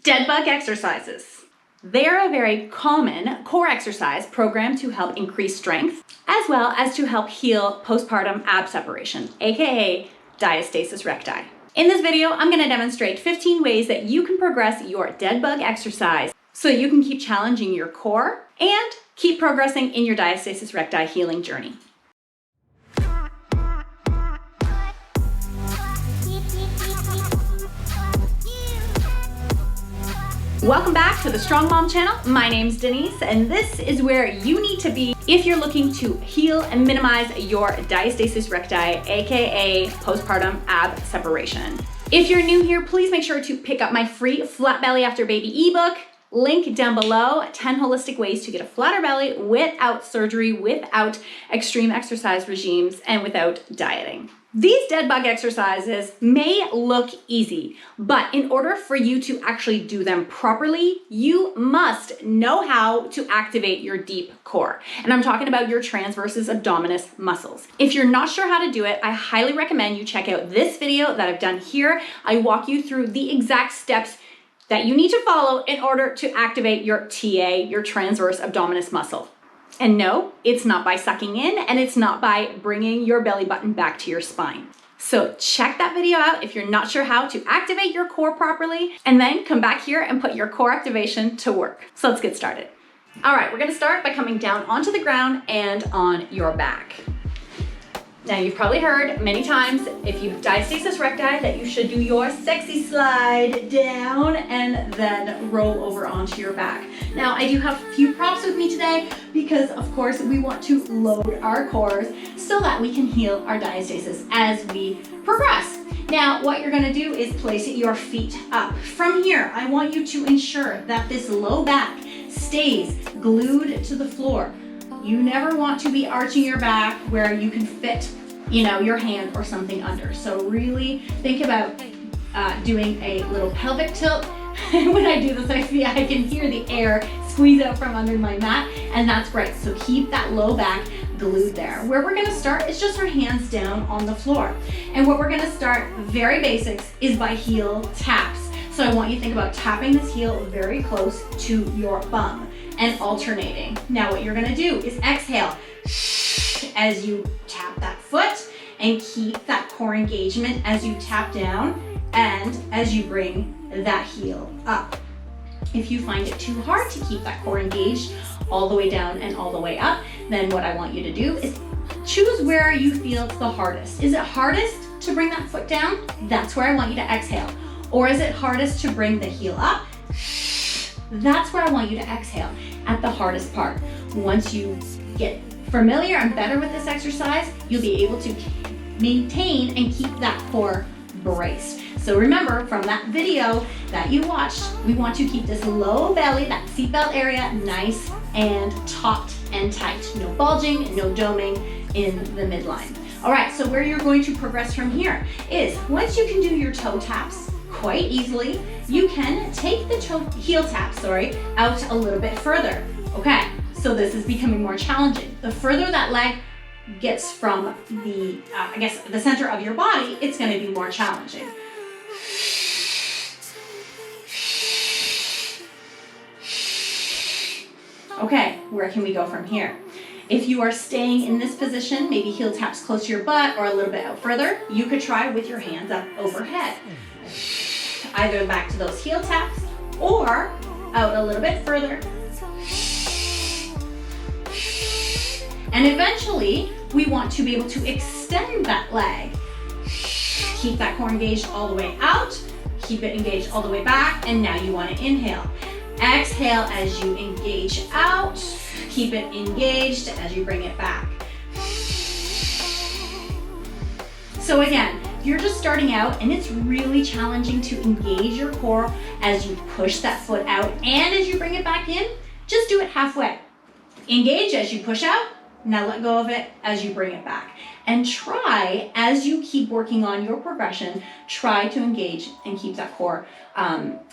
Dead bug exercises. They're a very common core exercise programmed to help increase strength, as well as to help heal postpartum ab separation, aka diastasis recti. In this video, I'm going to demonstrate 15 ways that you can progress your dead bug exercise so you can keep challenging your core and keep progressing in your diastasis recti healing journey. Welcome back to the Strong Mom channel. My name's Denise, and this is where you need to be if you're looking to heal and minimize your diastasis recti, aka postpartum ab separation. If you're new here, please make sure to pick up my free Flat Belly After Baby ebook. Link down below, 10 holistic ways to get a flatter belly without surgery, without extreme exercise regimes, and without dieting. These dead bug exercises may look easy, but in order for you to actually do them properly, you must know how to activate your deep core. And I'm talking about your transversus abdominis muscles. If you're not sure how to do it, I highly recommend you check out this video that I've done here. I walk you through the exact steps that you need to follow in order to activate your TA, your transverse abdominis muscle. And no, it's not by sucking in, and it's not by bringing your belly button back to your spine. So check that video out if you're not sure how to activate your core properly, and then come back here and put your core activation to work. So let's get started. All right, we're gonna start by coming down onto the ground and on your back. Now, you've probably heard many times, if you have diastasis recti, that you should do your sexy slide down and then roll over onto your back. Now, I do have a few props with me today because, of course, we want to load our cores so that we can heal our diastasis as we progress. Now, what you're gonna do is place your feet up. From here, I want you to ensure that this low back stays glued to the floor. You never want to be arching your back where you can fit, your hand or something under. So really think about doing a little pelvic tilt. When I do this, I can hear the air squeeze out from under my mat, and that's great. So keep that low back glued there. Where we're gonna start is just our hands down on the floor. And what we're gonna start, very basics, is by heel taps. So I want you to think about tapping this heel very close to your bum and alternating. Now what you're gonna do is exhale as you tap that foot, and keep that core engagement as you tap down and as you bring that heel up. If you find it too hard to keep that core engaged all the way down and all the way up, then what I want you to do is choose where you feel it's the hardest. Is it hardest to bring that foot down? That's where I want you to exhale. Or is it hardest to bring the heel up? That's where I want you to exhale, at the hardest part. Once you get familiar and better with this exercise, you'll be able to maintain and keep that core braced. So remember, from that video that you watched, we want to keep this low belly, that seatbelt area, nice and taut and tight. No bulging, no doming in the midline. All right, so where you're going to progress from here is, once you can do your toe taps quite easily, you can take the heel taps, out a little bit further. Okay, so this is becoming more challenging. The further that leg gets from the, the center of your body, it's gonna be more challenging. Okay, where can we go from here? If you are staying in this position, maybe heel taps close to your butt or a little bit out further, you could try with your hands up overhead. Either back to those heel taps or out a little bit further. And eventually, we want to be able to extend that leg. Keep that core engaged all the way out, keep it engaged all the way back, and now you want to inhale. Exhale as you engage out, keep it engaged as you bring it back. So again, you're just starting out and it's really challenging to engage your core as you push that foot out, and as you bring it back in, just do it halfway. Engage as you push out, now let go of it as you bring it back. And try, as you keep working on your progression, try to engage and keep that core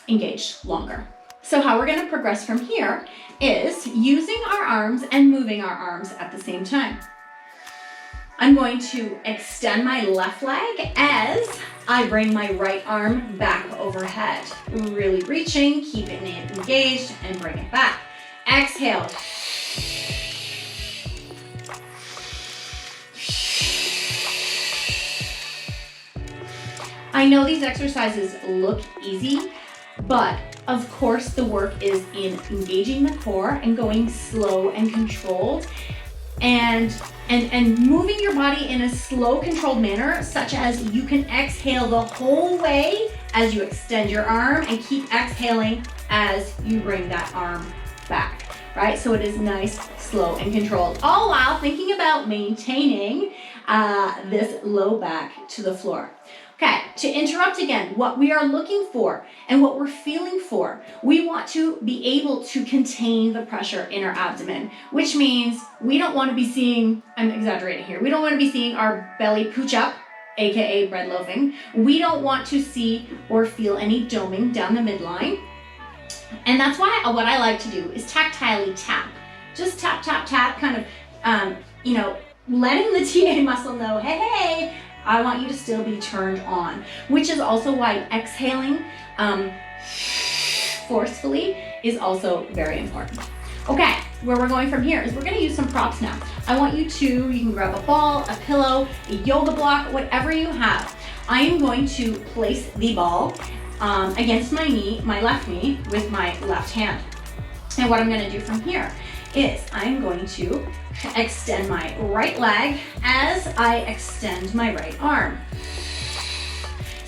engaged longer. So how we're gonna progress from here is using our arms and moving our arms at the same time. I'm going to extend my left leg as I bring my right arm back overhead, really reaching, keeping it engaged, and bring it back. Exhale. I know these exercises look easy, but of course the work is in engaging the core and going slow and controlled, and moving your body in a slow, controlled manner, such as you can exhale the whole way as you extend your arm and keep exhaling as you bring that arm back, right? So it is nice, slow, and controlled, all while thinking about maintaining this low back to the floor. Okay, to interrupt again, what we are looking for and what we're feeling for, we want to be able to contain the pressure in our abdomen, which means we don't want to be seeing, I'm exaggerating here, we don't want to be seeing our belly pooch up, aka bread loafing. We don't want to see or feel any doming down the midline. And that's why what I like to do is tactilely tap. Just tap, tap, tap, kind of, letting the TA muscle know, hey, I want you to still be turned on, which is also why exhaling forcefully is also very important. Okay, where we're going from here is we're gonna use some props now. I want you can grab a ball, a pillow, a yoga block, whatever you have. I am going to place the ball against my knee, my left knee, with my left hand. And what I'm gonna do from here is I'm going to extend my right leg as I extend my right arm.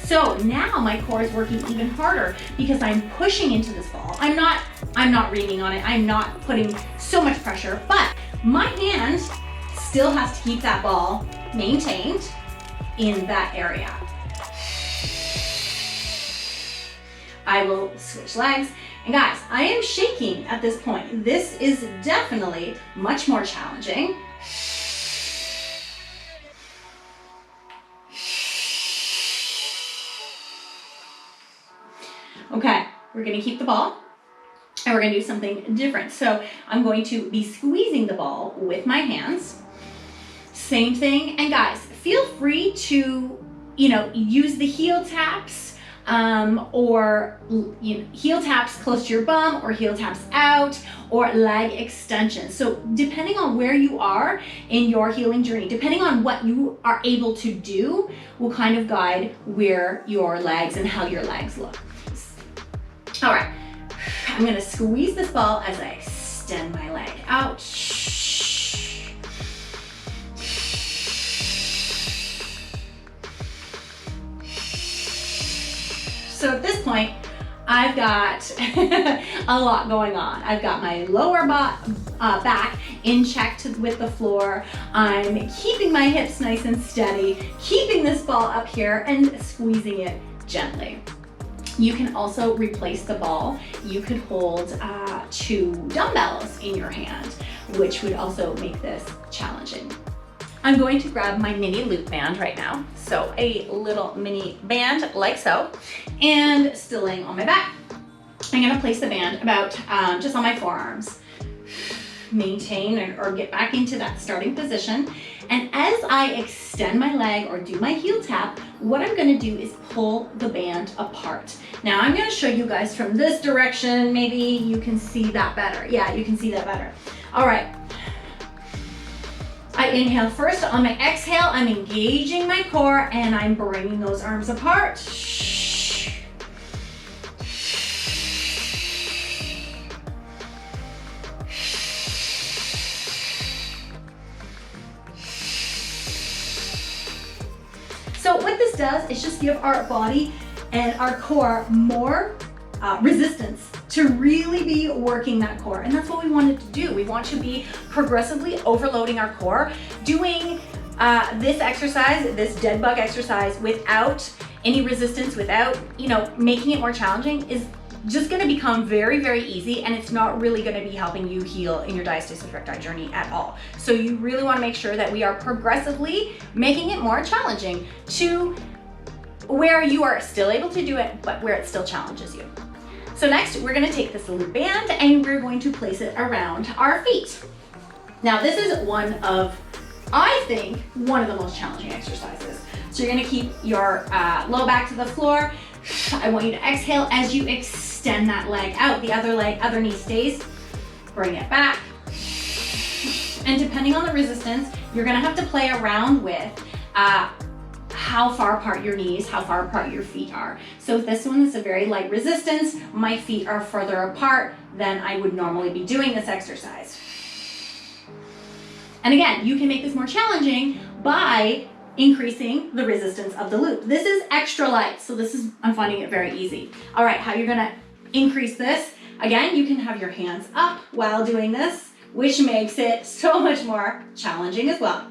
So now my core is working even harder because I'm pushing into this ball. I'm not reaming on it. I'm not putting so much pressure, but my hand still has to keep that ball maintained in that area. I will switch legs. And guys, I am shaking at this point. This is definitely much more challenging. Okay, we're gonna keep the ball and we're gonna do something different. So I'm going to be squeezing the ball with my hands. Same thing, and guys, feel free to, use the heel taps or heel taps close to your bum, or heel taps out, or leg extensions. So depending on where you are in your healing journey, depending on what you are able to do, will kind of guide where your legs and how your legs look. All right, I'm gonna squeeze this ball as I extend my leg out. So at this point, I've got a lot going on. I've got my lower back in check with the floor. I'm keeping my hips nice and steady, keeping this ball up here and squeezing it gently. You can also replace the ball. You could hold 2 dumbbells in your hand, which would also make this challenging. I'm going to grab my mini loop band right now. So a little mini band like so, and still laying on my back. I'm gonna place the band about just on my forearms. Maintain or get back into that starting position. And as I extend my leg or do my heel tap, what I'm gonna do is pull the band apart. Now I'm gonna show you guys from this direction. Maybe you can see that better. Yeah, you can see that better. All right. I inhale first. On my exhale, I'm engaging my core and I'm bringing those arms apart. So what this does is just give our body and our core more resistance to really be working that core. And that's what we wanted to do. We want to be progressively overloading our core, doing this exercise, this dead bug exercise without any resistance, without, making it more challenging, is just gonna become very, very easy, and it's not really gonna be helping you heal in your diastasis recti journey at all. So you really wanna make sure that we are progressively making it more challenging to where you are still able to do it, but where it still challenges you. So next, we're gonna take this loop band and we're going to place it around our feet. Now this is I think, one of the most challenging exercises So you're gonna keep your low back to the floor. I want you to exhale as you extend that leg out. The other knee stays. Bring it back. And depending on the resistance, you're gonna have to play around with how far apart your knees, how far apart your feet are. So if this one is a very light resistance, my feet are further apart than I would normally be doing this exercise. And again, you can make this more challenging by increasing the resistance of the loop. This is extra light, so I'm finding it very easy. All right, how you're gonna increase this? Again, you can have your hands up while doing this, which makes it so much more challenging as well.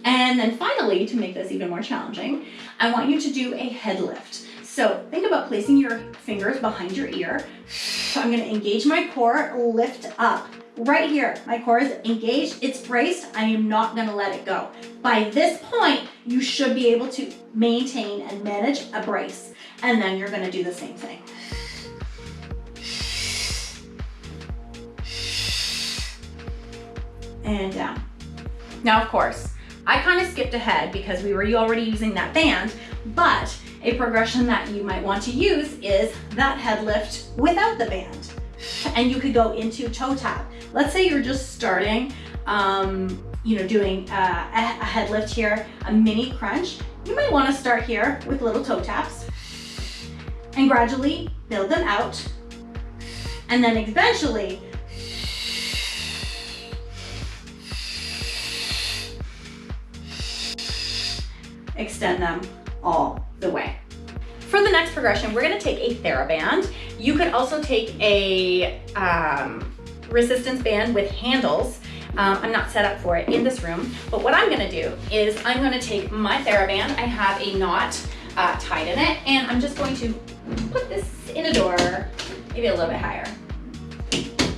And then finally, to make this even more challenging, I want you to do a head lift. So think about placing your fingers behind your ear. So I'm gonna engage my core, lift up. Right here, my core is engaged, it's braced, I am not gonna let it go. By this point, you should be able to maintain and manage a brace. And then you're gonna do the same thing. And down. Now, of course, I kind of skipped ahead because we were already using that band, but a progression that you might want to use is that head lift without the band. And you could go into toe tap. Let's say you're just starting, doing a head lift here, a mini crunch. You might want to start here with little toe taps and gradually build them out. And then eventually, extend them all the way. For the next progression, we're gonna take a TheraBand. You could also take a resistance band with handles. I'm not set up for it in this room, but what I'm gonna do is I'm gonna take my TheraBand. I have a knot tied in it, and I'm just going to put this in a door, maybe a little bit higher.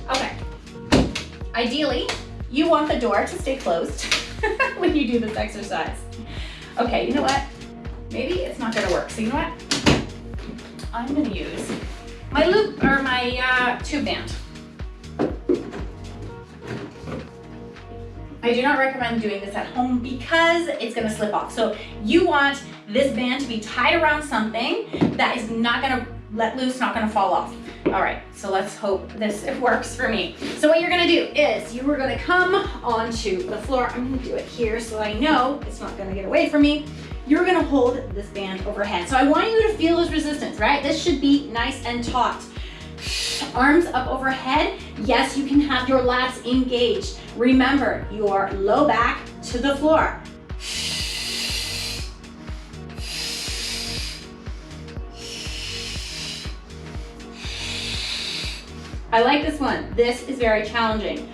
Okay. Ideally, you want the door to stay closed when you do this exercise. Okay, you know what? Maybe it's not gonna work. So you know what? I'm gonna use my loop or my tube band. I do not recommend doing this at home because it's gonna slip off. So you want this band to be tied around something that is not gonna let loose, not gonna fall off. All right, so let's hope it works for me. So what you're gonna do is you are gonna come onto the floor. I'm gonna do it here so I know it's not gonna get away from me. You're gonna hold this band overhead. So I want you to feel those resistance, right? This should be nice and taut. Arms up overhead. Yes, you can have your lats engaged. Remember, your low back to the floor. I like this one. This is very challenging.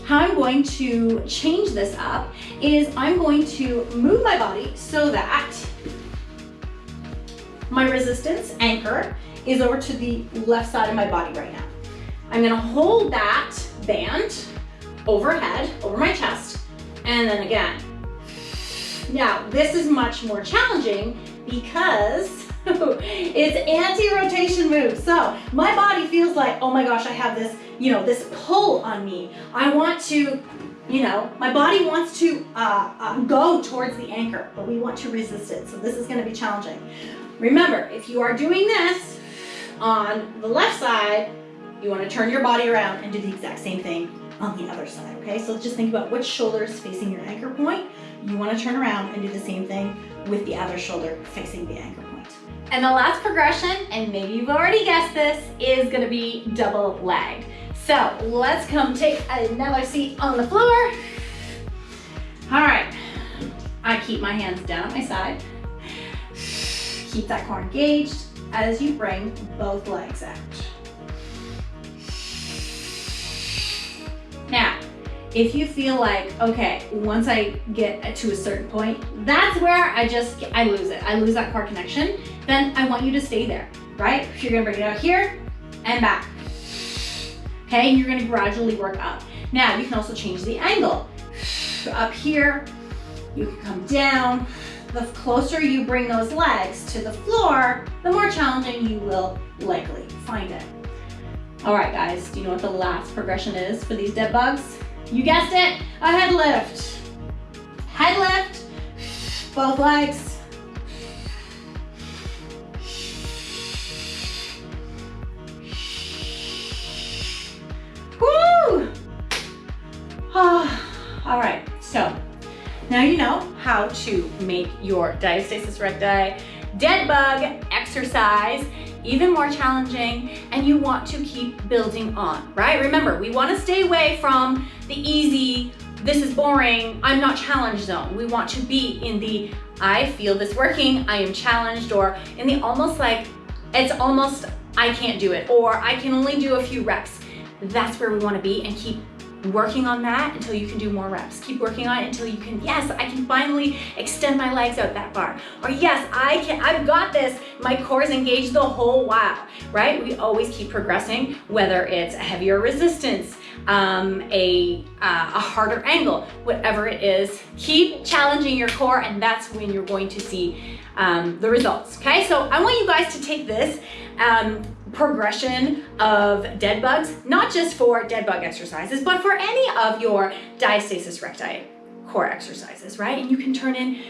How I'm going to change this up is I'm going to move my body so that my resistance anchor is over to the left side of my body right now. I'm gonna hold that band overhead, over my chest, and then again. Now, this is much more challenging because it's anti-rotation move. So my body feels like, oh my gosh, I have this, this pull on me. I want to, my body wants to go towards the anchor, but we want to resist it. So this is gonna be challenging. Remember, if you are doing this on the left side, you wanna turn your body around and do the exact same thing on the other side, okay? So just think about which shoulder is facing your anchor point. You wanna turn around and do the same thing with the other shoulder facing the anchor point. And the last progression, and maybe you've already guessed this, is gonna be double leg. So let's come take another seat on the floor. All right, I keep my hands down at my side. Keep that core engaged as you bring both legs out. Now, if you feel like, okay, once I get to a certain point, that's where I lose it. I lose that core connection, then I want you to stay there, right? You're gonna bring it out here and back. Okay, and you're gonna gradually work up. Now, you can also change the angle. Up here, you can come down. The closer you bring those legs to the floor, the more challenging you will likely find it. All right, guys, do you know what the last progression is for these dead bugs? You guessed it, a head lift. Head lift, both legs, you know how to make your diastasis recti dead bug exercise even more challenging, and you want to keep building on, right? Remember, we want to stay away from the easy, this is boring, I'm not challenged zone. We want to be in the, I feel this working, I am challenged, or in the almost like, it's almost, I can't do it, or I can only do a few reps. That's where we want to be, and keep working on that until you can do more reps. Keep working on it until you can, yes, I can finally extend my legs out that far. Or yes, I've got this, my core is engaged the whole while, right? We always keep progressing, whether it's a heavier resistance, a harder angle, whatever it is, keep challenging your core, and that's when you're going to see the results, okay? So I want you guys to take this progression of dead bugs, not just for dead bug exercises, but for any of your diastasis recti core exercises, right? And you can turn in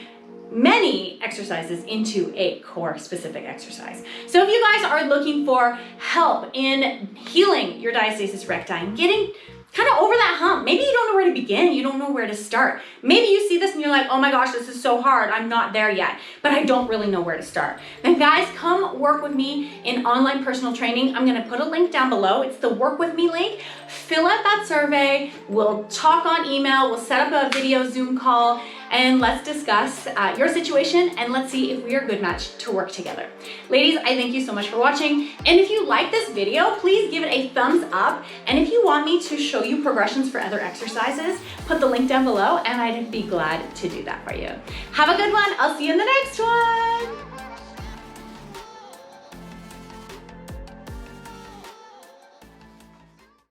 many exercises into a core specific exercise. So if you guys are looking for help in healing your diastasis recti and getting kind of over that hump, maybe you don't know where to begin, you don't know where to start. Maybe you see this and you're like, oh my gosh, this is so hard, I'm not there yet, but I don't really know where to start. Then guys, come work with me in online personal training. I'm gonna put a link down below. It's the Work With Me link. Fill out that survey, we'll talk on email, we'll set up a video Zoom call, and let's discuss your situation, and let's see if we are a good match to work together. Ladies, I thank you so much for watching. And if you like this video, please give it a thumbs up. And if you want me to show you progressions for other exercises, put the link down below, and I'd be glad to do that for you. Have a good one. I'll see you in the next one.